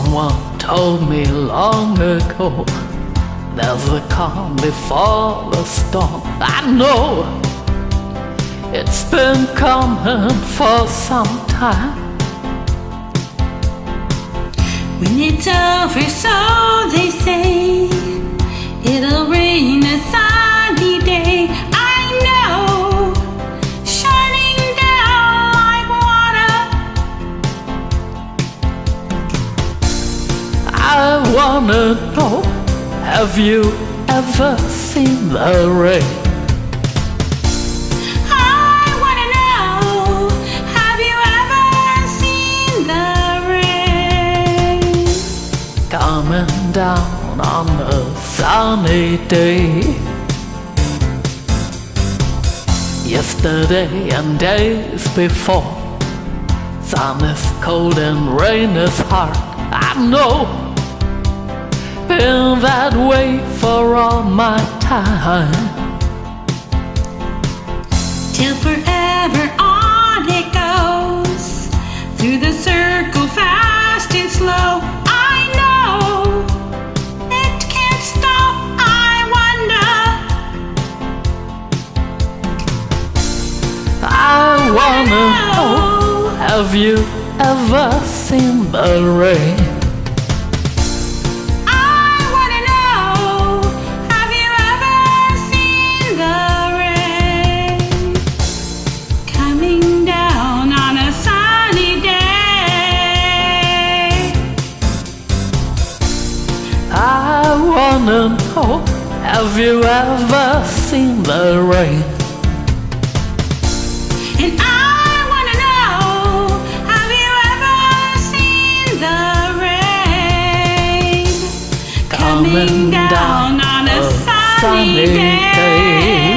Someone told me long ago, there's a calm before the storm. I know it's been coming for some time. When it's over, so they say, it'll rain a sunny day. I know, shining down like water. I wanna know, have you ever seen the rain? I wanna know, have you ever seen the rain? Coming down on a sunny day. Yesterday and days before, sun is cold and rain is hard. I know, been that way for all my time. Till forever on it goes, through the circle fast and slow. I know, it can't stop, I wonder. I wanna know, have you ever seen the rain? I wanna know, have you ever seen the rain? Coming down on a sunny day. I wanna know, have you ever seen the rain? And I wanna know, have you ever seen the rain? Coming down on a sunny day.